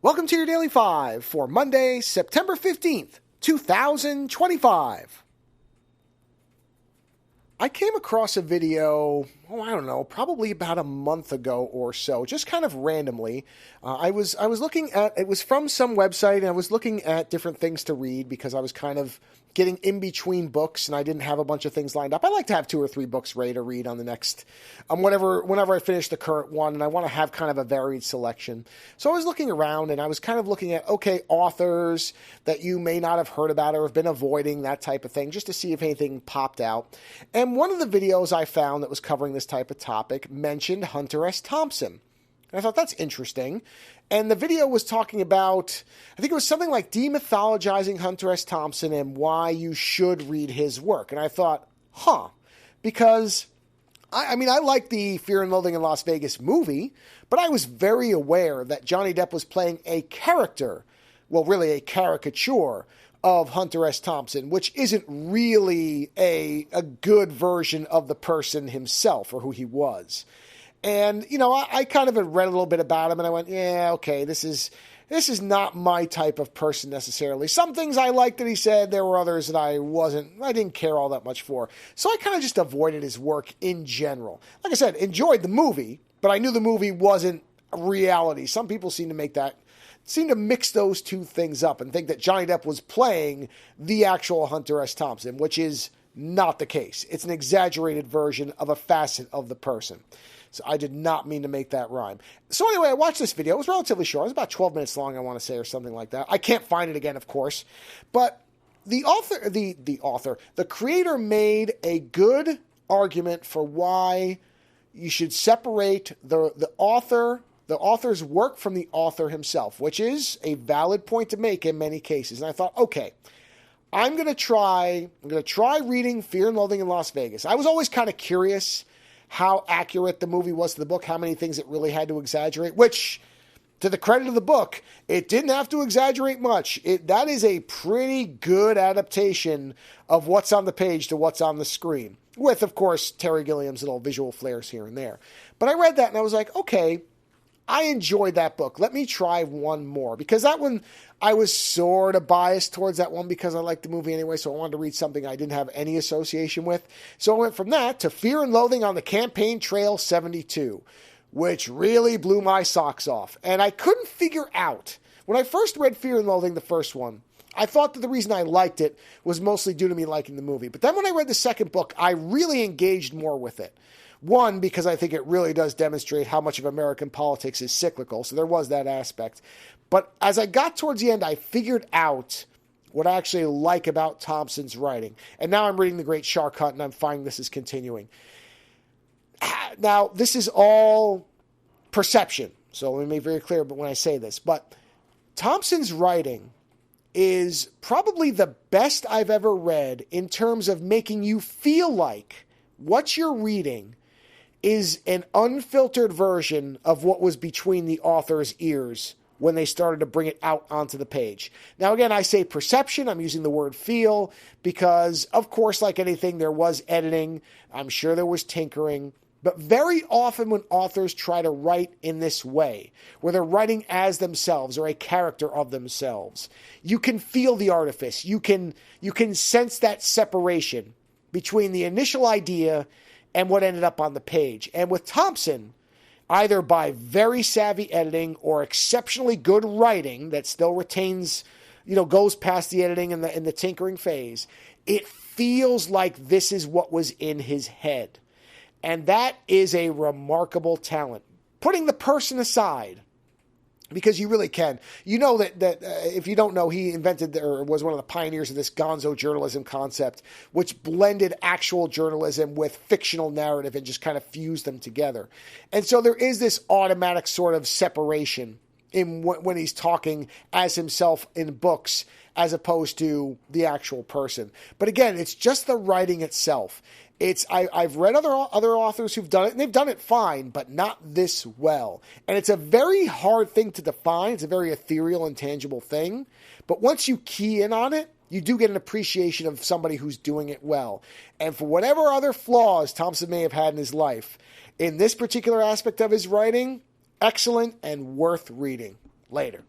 Welcome to your Daily 5 for Monday, September 15th, 2025. I came across a video, probably about a month ago or so, just kind of randomly. I was looking at, it was from some website, and I was looking at different things to read because I was kind of getting in between books and I didn't have a bunch of things lined up. I like to have 2 or 3 books ready to read on the next, whenever I finish the current one, and I want to have kind of a varied selection. So I was looking around and I was kind of looking at, authors that you may not have heard about or have been avoiding, that type of thing, just to see if anything popped out. And one of the videos I found that was covering this type of topic mentioned Hunter S. Thompson. And I thought, that's interesting. And the video was talking about, I think it was something like demythologizing Hunter S. Thompson and why you should read his work. And I thought, because, I like the Fear and Loathing in Las Vegas movie, but I was very aware that Johnny Depp was playing a character, well, really a caricature of Hunter S. Thompson, which isn't really a good version of the person himself or who he was. And, I kind of had read a little bit about him and I went, this is not my type of person necessarily. Some things I liked that he said, there were others that I didn't care all that much for. So I kind of just avoided his work in general. Like I said, enjoyed the movie, but I knew the movie wasn't reality. Some people seem to mix those two things up and think that Johnny Depp was playing the actual Hunter S. Thompson, which is not the case. It's an exaggerated version of a facet of the person. So I did not mean to make that rhyme. So anyway, I watched this video. It was relatively short. It was about 12 minutes long, I want to say, or something like that. I can't find it again, of course. But the creator made a good argument for why you should separate the author's work from the author himself, which is a valid point to make in many cases. And I thought, I'm going to try reading Fear and Loathing in Las Vegas. I was always kind of curious how accurate the movie was to the book, how many things it really had to exaggerate, which, to the credit of the book, it didn't have to exaggerate much. That is a pretty good adaptation of what's on the page to what's on the screen, with, of course, Terry Gilliam's little visual flares here and there. But I read that and I was like, I enjoyed that book. Let me try one more. Because that one, I was sort of biased towards that one because I liked the movie anyway, so I wanted to read something I didn't have any association with. So I went from that to Fear and Loathing on the Campaign Trail 72, which really blew my socks off. And I couldn't figure out, when I first read Fear and Loathing, the first one, I thought that the reason I liked it was mostly due to me liking the movie. But then when I read the second book, I really engaged more with it. One, because I think it really does demonstrate how much of American politics is cyclical, so there was that aspect. But as I got towards the end, I figured out what I actually like about Thompson's writing. And now I'm reading The Great Shark Hunt, and I'm finding this is continuing. Now, this is all perception, so let me make it very clear when I say this. But Thompson's writing is probably the best I've ever read in terms of making you feel like what you're reading is an unfiltered version of what was between the author's ears when they started to bring it out onto the page. Now, again, I say perception. I'm using the word feel because, of course, like anything, there was editing. I'm sure there was tinkering. But very often when authors try to write in this way, where they're writing as themselves or a character of themselves, you can feel the artifice. You can sense that separation between the initial idea and what ended up on the page. And with Thompson, either by very savvy editing or exceptionally good writing that still retains, goes past the editing and the tinkering phase, it feels like this is what was in his head. And that is a remarkable talent. Putting the person aside, because you really can. You know that if you don't know, he invented or was one of the pioneers of this gonzo journalism concept, which blended actual journalism with fictional narrative and just kind of fused them together. And so there is this automatic sort of separation in when he's talking as himself in books as opposed to the actual person. But again, it's just the writing itself. I've read other authors who've done it, and they've done it fine, but not this well. And it's a very hard thing to define. It's a very ethereal, intangible thing. But once you key in on it, you do get an appreciation of somebody who's doing it well. And for whatever other flaws Thompson may have had in his life, in this particular aspect of his writing, excellent and worth reading. Later.